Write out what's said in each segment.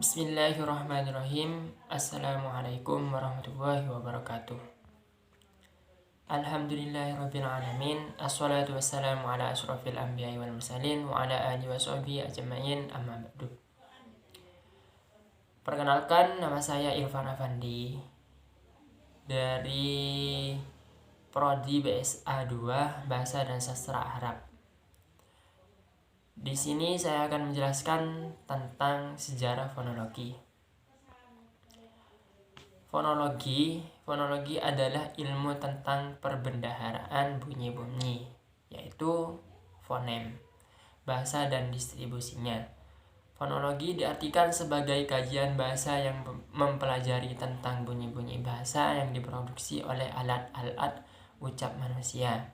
Bismillahirrahmanirrahim. Assalamualaikum warahmatullahi wabarakatuh. Alhamdulillahirabbil alamin. Assalatu wassalamu ala asyrafil anbiya'i wal mursalin wa ala alihi washabihi ajmain, amma ba'du. Perkenalkan, nama saya Irfan Afandi dari Prodi BSA 2 Bahasa dan Sastra Arab. Di sini saya akan menjelaskan tentang sejarah fonologi. Fonologi adalah ilmu tentang perbendaharaan bunyi-bunyi, yaitu fonem, bahasa dan distribusinya. Fonologi diartikan sebagai kajian bahasa yang mempelajari tentang bunyi-bunyi bahasa yang diproduksi oleh alat-alat ucap manusia.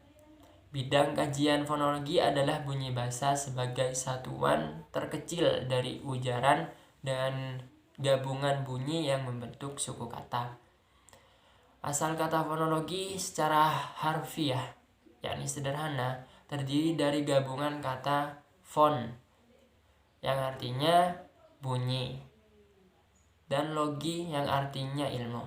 Bidang kajian fonologi adalah bunyi bahasa sebagai satuan terkecil dari ujaran dan gabungan bunyi yang membentuk suku kata. Asal kata fonologi secara harfiah, yakni sederhana, terdiri dari gabungan kata fon, yang artinya bunyi, dan logi yang artinya ilmu.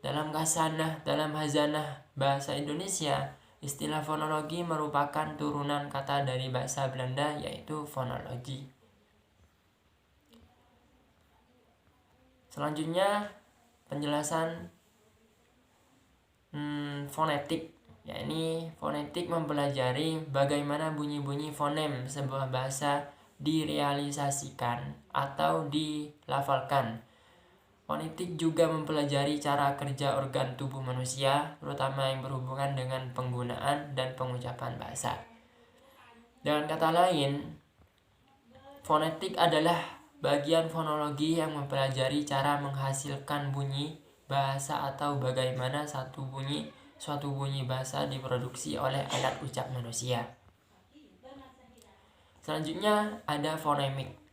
Dalam hazanah bahasa Indonesia, istilah fonologi merupakan turunan kata dari bahasa Belanda, yaitu fonologi. Selanjutnya penjelasan fonetik, yakni fonetik mempelajari bagaimana bunyi-bunyi fonem sebuah bahasa direalisasikan atau dilafalkan. Fonetik juga mempelajari cara kerja organ tubuh manusia, terutama yang berhubungan dengan penggunaan dan pengucapan bahasa. Dengan kata lain, fonetik adalah bagian fonologi yang mempelajari cara menghasilkan bunyi bahasa atau bagaimana suatu bunyi bahasa diproduksi oleh alat ucap manusia. Selanjutnya ada fonemik.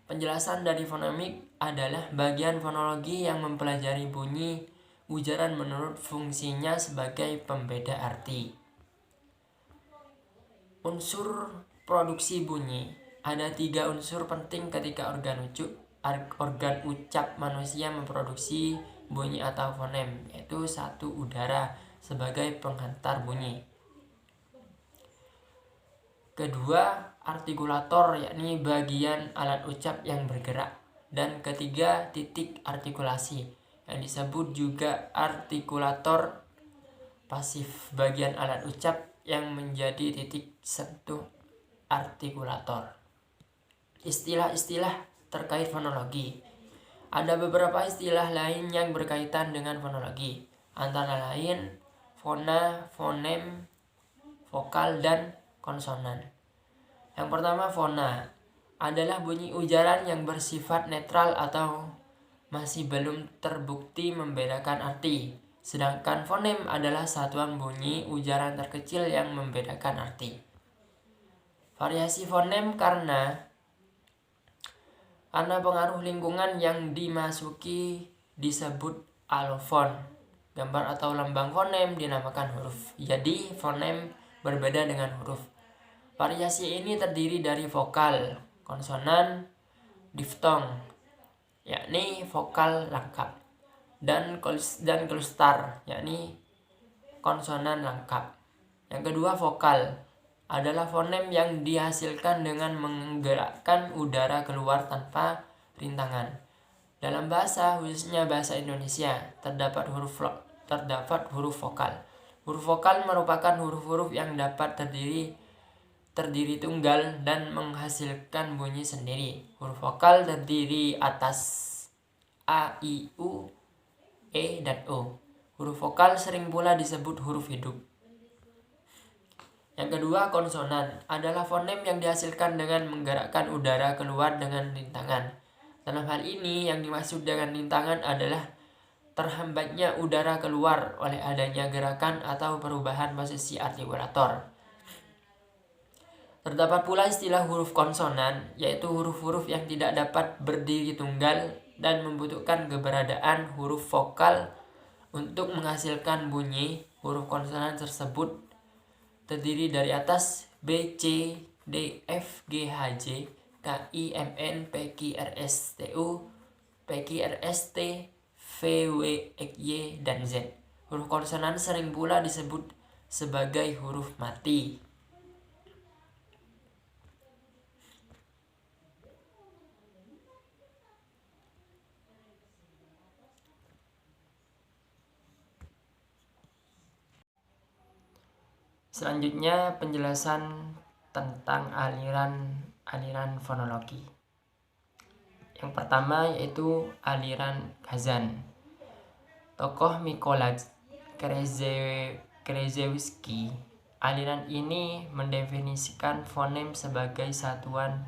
Penjelasan dari fonemik adalah bagian fonologi yang mempelajari bunyi ujaran menurut fungsinya sebagai pembeda arti. Unsur produksi bunyi. Ada 3 unsur penting ketika organ ucap manusia memproduksi bunyi atau fonem, yaitu 1. Udara sebagai penghantar bunyi. Kedua, artikulator, yakni bagian alat ucap yang bergerak. Dan ketiga, titik artikulasi, yang disebut juga artikulator pasif, bagian alat ucap yang menjadi titik sentuh artikulator. Istilah-istilah terkait fonologi. Ada beberapa istilah lain yang berkaitan dengan fonologi, antara lain fona, fonem, vokal, dan konsonan. Yang pertama, fona adalah bunyi ujaran yang bersifat netral atau masih belum terbukti membedakan arti. Sedangkan fonem adalah satuan bunyi ujaran terkecil yang membedakan arti. Variasi fonem karena pengaruh lingkungan yang dimasuki disebut alofon. Gambar atau lambang fonem dinamakan huruf. Jadi fonem berbeda dengan huruf. Variasi ini terdiri dari vokal, konsonan, diftong, yakni vokal lengkap, dan klustar, yakni konsonan lengkap. Yang kedua, vokal adalah fonem yang dihasilkan dengan menggerakkan udara keluar tanpa rintangan. Dalam bahasa, khususnya bahasa Indonesia, terdapat huruf vokal. Huruf vokal merupakan huruf-huruf yang dapat terdiri tunggal dan menghasilkan bunyi sendiri. Huruf vokal terdiri atas A, I, U, E, dan O. Huruf vokal sering pula disebut huruf hidup. Yang kedua, konsonan adalah fonem yang dihasilkan dengan menggerakkan udara keluar dengan rintangan. Dalam hal ini, yang dimaksud dengan rintangan adalah terhambatnya udara keluar oleh adanya gerakan atau perubahan posisi artikulator. Terdapat pula istilah huruf konsonan, yaitu huruf-huruf yang tidak dapat berdiri tunggal dan membutuhkan keberadaan huruf vokal untuk menghasilkan bunyi. Huruf konsonan tersebut terdiri dari atas B, C, D, F, G, H, J, K, KIMN, PQRST, VWXY, dan Z. Huruf konsonan sering pula disebut sebagai huruf mati. Selanjutnya penjelasan tentang aliran fonologi. Yang pertama yaitu aliran Kazan. Tokoh Mykola Krzyzewski. Aliran ini mendefinisikan fonem sebagai satuan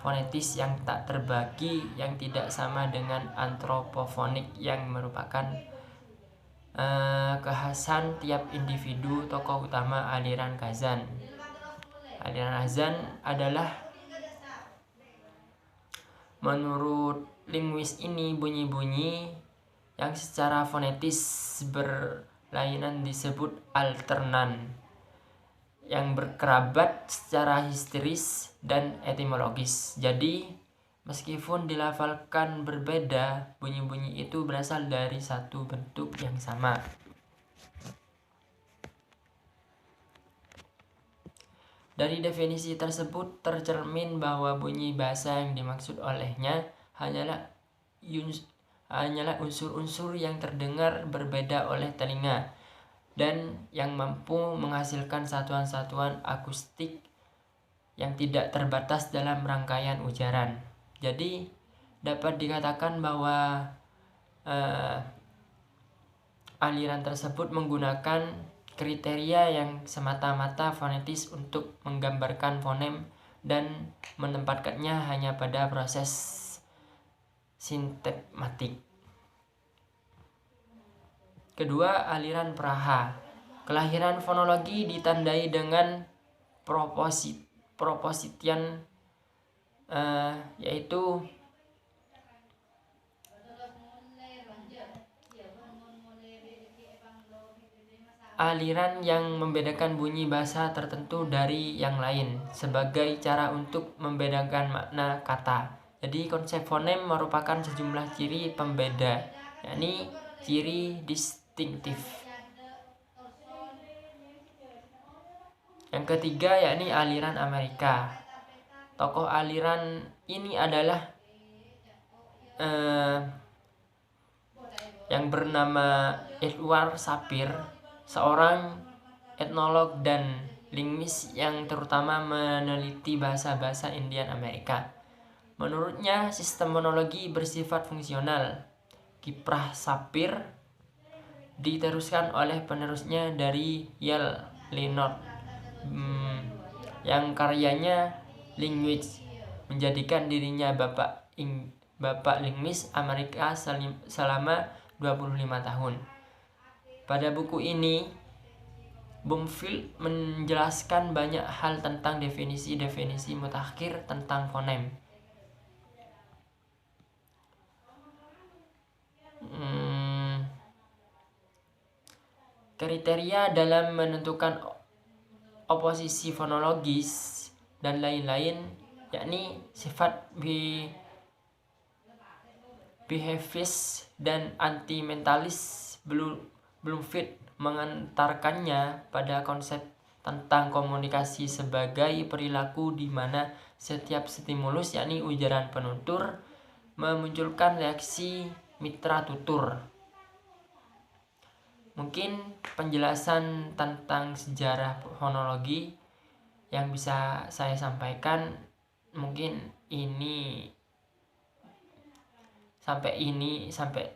fonetis yang tak terbagi yang tidak sama dengan antropofonik yang merupakan kekhasan tiap individu. Tokoh utama aliran Kazan. Aliran Kazan adalah, menurut linguis ini, bunyi-bunyi yang secara fonetis berlainan disebut alternan, yang berkerabat secara histeris dan etimologis. Jadi meskipun dilafalkan berbeda, bunyi-bunyi itu berasal dari satu bentuk yang sama. Dari definisi tersebut tercermin bahwa bunyi bahasa yang dimaksud olehnya hanyalah unsur-unsur yang terdengar berbeda oleh telinga dan yang mampu menghasilkan satuan-satuan akustik yang tidak terbatas dalam rangkaian ujaran. Jadi dapat dikatakan bahwa aliran tersebut menggunakan kriteria yang semata-mata fonetis untuk menggambarkan fonem dan menempatkannya hanya pada proses sintakmatik. Kedua, aliran Praha. Kelahiran fonologi ditandai dengan propositian, yaitu aliran yang membedakan bunyi bahasa tertentu dari yang lain sebagai cara untuk membedakan makna kata. Jadi konsep fonem merupakan sejumlah ciri pembeda, yakni ciri distinktif. Yang ketiga yakni aliran Amerika. Tokoh aliran ini adalah yang bernama Edward Sapir, seorang etnolog dan linguis yang terutama meneliti bahasa-bahasa Indian Amerika. Menurutnya, sistem fonologi bersifat fungsional. Kiprah Sapir diteruskan oleh penerusnya dari Yale, Leonard, yang karyanya Linguist menjadikan dirinya bapak linguis Amerika selama 25 tahun. Pada buku ini, Bumfield menjelaskan banyak hal tentang definisi-definisi mutakhir tentang fonem. Kriteria dalam menentukan oposisi fonologis dan lain-lain, yakni sifat behavis dan anti-mentalis. Bloomfield mengantarkannya pada konsep tentang komunikasi sebagai perilaku di mana setiap stimulus, yakni ujaran penutur, memunculkan reaksi mitra tutur. Mungkin penjelasan tentang sejarah fonologi yang bisa saya sampaikan mungkin sampai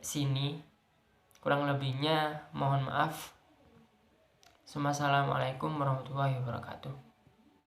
sini. Kurang lebihnya mohon maaf. Assalamualaikum warahmatullahi wabarakatuh.